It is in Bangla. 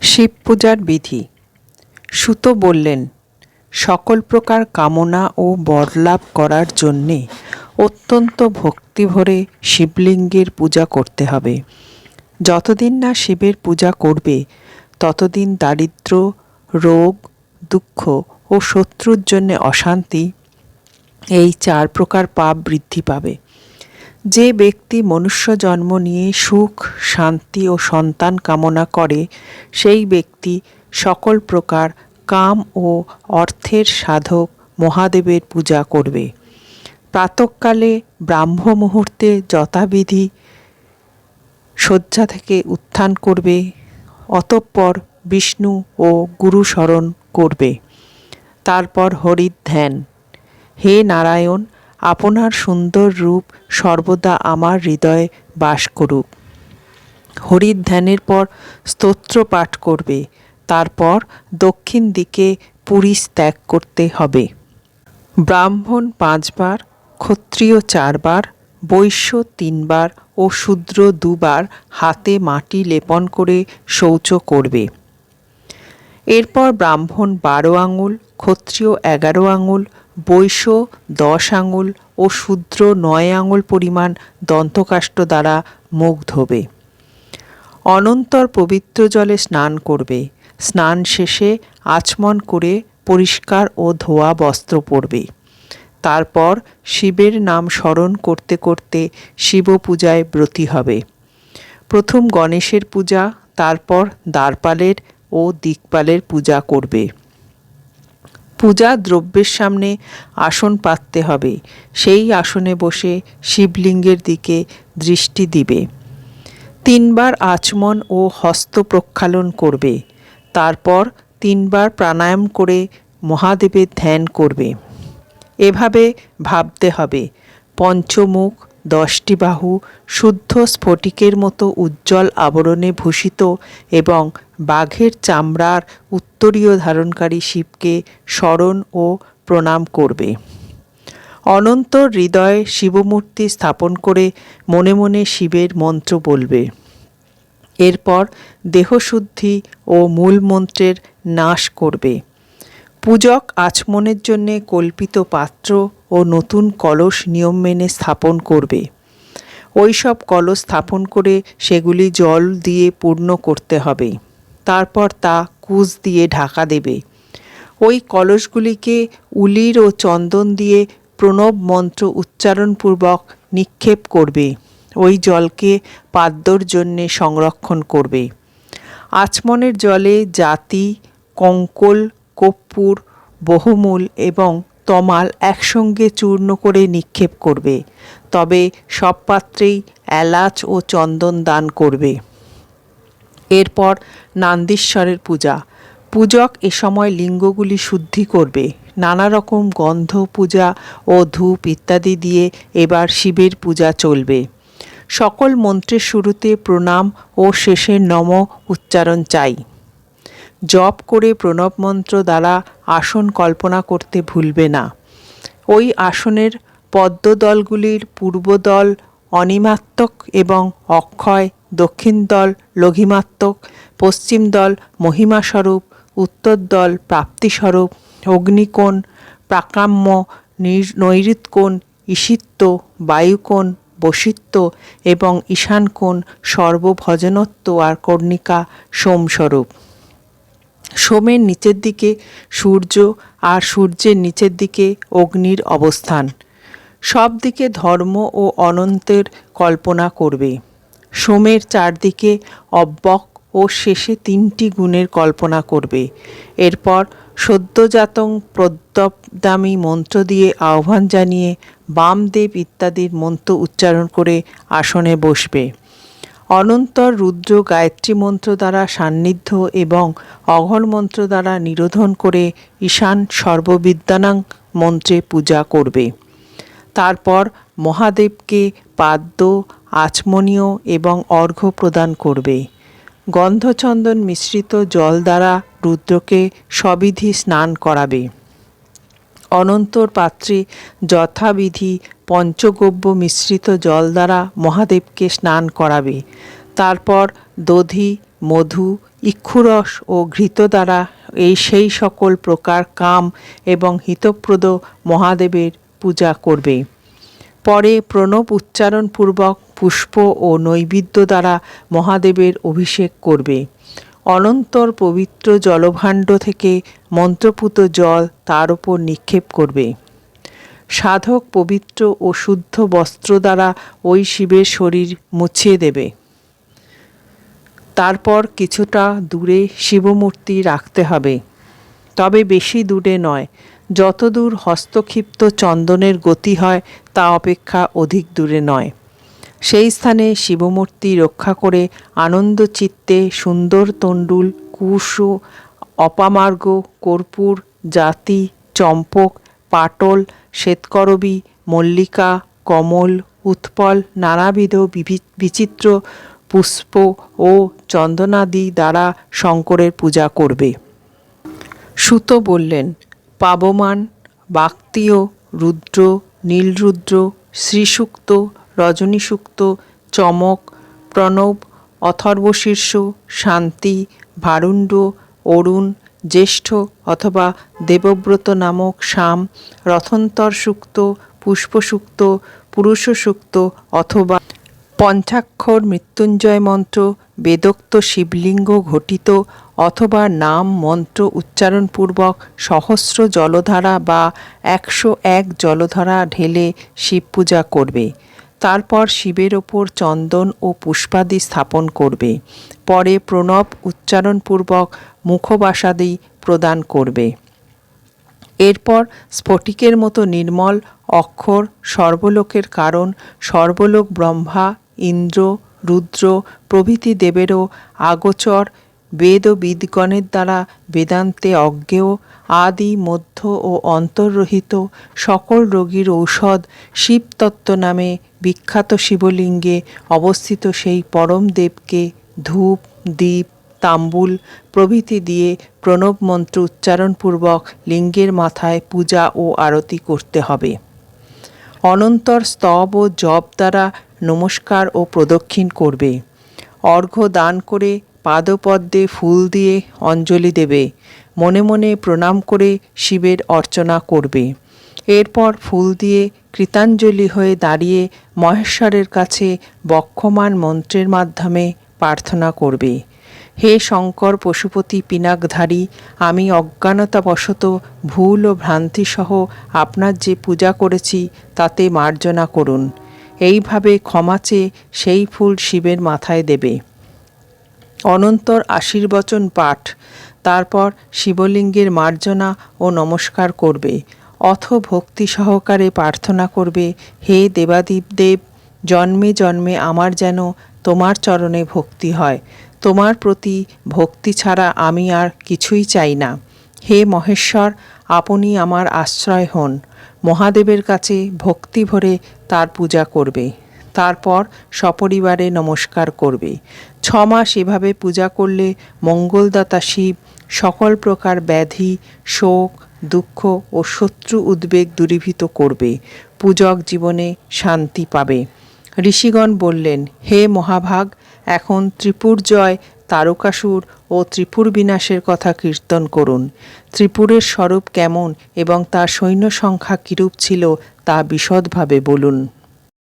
শিব পূজার বিধি। সুত বললেন, সকল প্রকার কামনা ও বরলাভ করার জন্যে অত্যন্ত ভক্তিভরে শিবলিঙ্গের পূজা করতে হবে। যতদিন না শিবের পূজা করবে ততদিন দারিদ্র্য, রোগ, দুঃখ ও শত্রুর জন্যে অশান্তি, এই 4 প্রকার পাপ বৃদ্ধি পাবে। যে ব্যক্তি মনুষ্য জন্ম নিয়ে সুখ, শান্তি ও সন্তান কামনা করে, সেই ব্যক্তি সকল প্রকার কাম ও অর্থের সাধক মহাদেবের পূজা করবে। প্রাতঃকালে ব্রাহ্ম মুহূর্তে যথাবিধি শয্যা থেকে উত্থান করবে, অতঃপর বিষ্ণু ও গুরু স্মরণ করবে। তারপর হরির ধ্যান। হে নারায়ণ, আপনার সুন্দর রূপ সর্বদা আমার হৃদয়ে বাস করুক। হরির ধ্যানের পর স্তোত্র পাঠ করবে। তারপর দক্ষিণ দিকে পুরী ত্যাগ করতে হবে। ব্রাহ্মণ 5 বার, ক্ষত্রিয় 4 বার, বৈশ্য 3 বার ও শূদ্র 2 বার হাতে মাটি লেপন করে শৌচ করবে। এরপর ব্রাহ্মণ 12 আঙুল, ক্ষত্রিয় 11 আঙুল, বৈশ্য 10 আঙুল ও শূদ্র 9 আঙুল পরিমাণ দন্তকাষ্ঠ দ্বারা মুখ ধোবে। অনন্তর পবিত্র জলে স্নান করবে। স্নান শেষে আচমন করে পরিষ্কার ও ধোয়া বস্ত্র পরবে। তারপর শিবের নাম স্মরণ করতে করতে শিব পূজায় ব্রতী হবে। প্রথম গণেশের পূজা, তারপর দ্বারপালের ও দিকপালের পূজা করবে। পূজা দ্রব্যের সামনে আসন পাততে হবে। সেই আসনে বসে শিবলিঙ্গের দিকে দৃষ্টি দিবে। 3 বার আচমন ও হস্ত প্রক্ষালন করবে। তারপর 3 বার প্রাণায়াম করে মহাদেবের ধ্যান করবে। এভাবে ভাবতে হবে, পঞ্চমুখ, 10টি বাহু, শুদ্ধ স্ফটিকের মতো উজ্জ্বল আবরণে ভূষিত এবং বাঘের চামড়ার উত্তরীয় ধারণকারী শিবকে স্মরণ ও প্রণাম করবে। অনন্তর হৃদয়ে শিবমূর্তি স্থাপন করে মনে মনে শিবের মন্ত্র বলবে। এরপর দেহশুদ্ধি ও মূল মন্ত্রের নাশ করবে। পূজক আচমনের জন্যে কল্পিত পাত্র ও নতুন কলস নিয়ম মেনে স্থাপন করবে। ওই সব কলস স্থাপন করে সেগুলি জল দিয়ে পূর্ণ করতে হবে। তারপর তা কুশ দিয়ে ঢাকা দেবে। ওই কলসগুলিকে উলির ও চন্দন দিয়ে প্রণব মন্ত্র উচ্চারণপূর্বক নিক্ষেপ করবে। ওই জলকে পাদ্যর জন্যে সংরক্ষণ করবে। আচমনের জলে জাতি, কঙ্কল, কর্পূর, বহুমূল এবং তমাল একসঙ্গে চূর্ণ করে নিক্ষেপ করবে। তবে সব পাত্রেই এলাচ ও চন্দন দান করবে। এরপর নান্দীশ্বরের পূজা। পূজক এ সময় লিঙ্গগুলি শুদ্ধি করবে। নানা রকম গন্ধ, পূজা ও ধূপ ইত্যাদি দিয়ে এবার শিবের পূজা চলবে। সকল মন্ত্রের শুরুতে প্রণাম ও শেষে নম উচ্চারণ চাই। জপ করে প্রণব মন্ত্র দ্বারা আসন কল্পনা করতে ভুলবে না। ওই আসনের পদ্মদলগুলির পূর্বদল অনিমাত্মক এবং অক্ষয়, দক্ষিণ দল লঘিমাত্মক, পশ্চিম দল মহিমাস্বরূপ, উত্তর দল প্রাপ্তিস্বরূপ, অগ্নিকোণ, প্রাকাম্য, নৈঋত্যকোণ, ঈশিত্য, বায়ুকোণ, বশিত্য এবং ঈশানকোণ সর্বভজনত্ব আর কর্ণিকা সোমস্বরূপ। সোমের নিচের দিকে সূর্য আর সূর্যের নিচের দিকে অগ্নির অবস্থান। সব দিকে ধর্ম ও অনন্তের কল্পনা করবে। সোমের 4 দিকে অব্যক ও শেষে 3টি গুণের কল্পনা করবে। এরপর সদ্যোজাতং প্রদ্যপদামি মন্ত্র দিয়ে আহ্বান জানিয়ে বামদেব ইত্যাদির মন্ত্র উচ্চারণ করে আসনে বসবে। অনন্তর রুদ্র গায়ত্রী মন্ত্র দ্বারা সান্নিধ্য এবং অঘর মন্ত্র দ্বারা নিরোধন করে ঈশান সর্ববিদ্যানাং মন্ত্রে পূজা করবে। তারপর মহাদেবকে পাদ্য, আচমনীয় এবং অর্ঘ্য প্রদান করবে। গন্ধচন্দন মিশ্রিত জল দ্বারা রুদ্রকে সবিধি স্নান করাবে। অনন্তর পাত্রে যথাবিধি পঞ্চগব্য মিশ্রিত জল দ্বারা মহাদেবকে স্নান করাবে। তারপর দধি, মধু, ইক্ষুরস ও ঘৃত দ্বারা সেই সকল প্রকার কাম এবং হিতপ্রদ মহাদেবের পূজা করবে। পরে প্রণব উচ্চারণপূর্বক পুষ্প ও নৈবেদ্য দ্বারা মহাদেবের অভিষেক করবে। অনন্তর পবিত্র জলভাণ্ড থেকে মন্ত্রপুত জল তার উপর নিক্ষেপ করবে। সাধক পবিত্র ও শুদ্ধ বস্ত্র দ্বারা ওই শিবের শরীর মুছিয়ে দেবে। তারপর কিছুটা দূরে শিবমূর্তি রাখতে হবে, তবে বেশি দূরে নয়। যতদূর হস্তক্ষিপ্ত চন্দনের গতি হয় তা অপেক্ষা অধিক দূরে নয়। সেই স্থানে শিবমূর্তি রক্ষা করে আনন্দ চিত্তে সুন্দর তণ্ডুল, কুশ, অপামার্গ, কর্পূর, জাতি, চম্পক, পাটল, শ্বেতকরবী, মল্লিকা, কমল, উৎপল, নানাবিধ বিচিত্র পুষ্প ও চন্দনাদি দ্বারা শঙ্করের পূজা করবে। সুত বললেন, পাবমান, বাক্তীয়, রুদ্র, নীলরুদ্র, শ্রীসূক্ত, রজনীসূক্ত, চমক, প্রণব, অথর্বশীর্ষ, শান্তি, ভারুণ্ড, অরুণ, জ্যেষ্ঠ অথবা দেবব্রত নামক শাম, রথন্তর সূক্ত, পুষ্পসূক্ত, পুরুষসূক্ত অথবা পঞ্চাক্ষর মৃত্যুঞ্জয় মন্ত্র, বেদোক্ত শিবলিঙ্গ ঘটিত অথবা নাম মন্ত্র উচ্চারণপূর্বক সহস্র জলধারা বা 101 জলধারা ঢেলে শিব পূজা করবে। তারপর শিবের ওপর চন্দন ও পুষ্পাদি স্থাপন করবে। পরে প্রণব উচ্চারণপূর্বক মুখবাসাদি প্রদান করবে। এরপর স্ফটিকের মতো নির্মল অক্ষর সর্বলোকের কারণ সর্বলোক ব্রহ্মা, ইন্দ্র, রুদ্র প্রভৃতি দেবেরও আগোচর বেদ ও বিদগণের দ্বারা বেদান্তে অজ্ঞেয় আদি মধ্য ও অন্তর্রহিত সকল রোগীর ঔষধ শিবতত্ত্ব নামে বিখ্যাত শিবলিঙ্গে অবস্থিত সেই পরম দেবকে ধূপ, দীপ, তাম্বুল প্রভৃতি দিয়ে প্রণব মন্ত্র উচ্চারণপূর্বক লিঙ্গের মাথায় পূজা ও আরতি করতে হবে। অনন্তর স্তব ও জপ দ্বারা নমস্কার ও প্রদক্ষিণ করবে। অর্ঘ্য দান করে পাদপদ্মে ফুল দিয়ে অঞ্জলি দেবে। মনে মনে প্রণাম করে শিবের অর্চনা করবে। এরপর ফুল দিয়ে কৃতাঞ্জলি হয়ে দাঁড়িয়ে মহেশ্বরের কাছে বক্ষমান মন্ত্রের মাধ্যমে প্রার্থনা করবে, হে শঙ্কর পশুপতি পিনাকধারী, আমি অজ্ঞানতাবশত ভুল ও ভ্রান্তিসহ আপনার যে পূজা করেছি তাতে মার্জনা করুন। এইভাবে ক্ষমা চেয়ে সেই ফুল শিবের মাথায় দেবে। অনন্তর আশীর্বচন পাঠ, তারপর শিবলিঙ্গের মার্জনা ও নমস্কার করবে। অথ ভক্তি সহকারে প্রার্থনা করবে, হে দেবাদিদেব, জন্মে জন্মে আমার যেন তোমার চরণে ভক্তি হয়। তোমার প্রতি ভক্তি ছাড়া আমি আর কিছুই চাই না। হে মহেশ্বর, আপনি আমার আশ্রয় হন। মহাদেবের কাছে ভক্তি ভরে তার পূজা করবে। তারপর সপরিবারে নমস্কার করবে। 6 মাস এভাবে পূজা করলে মঙ্গলদাতা শিব সকল প্রকার ব্যাধি, শোক, দুঃখ ও শত্রু উদ্বেগ দূরীভূত করবে। পূজক জীবনে শান্তি পাবে। ঋষিগণ বললেন, হে মহাভাগ, এখন ত্রিপুরজয়, তারকাসুর ও ত্রিপুর বিনাশের কথা কীর্তন করুন। ত্রিপুরের স্বরূপ কেমন এবং তার সৈন্য সংখ্যা কিরূপ ছিল তা বিশদভাবে বলুন।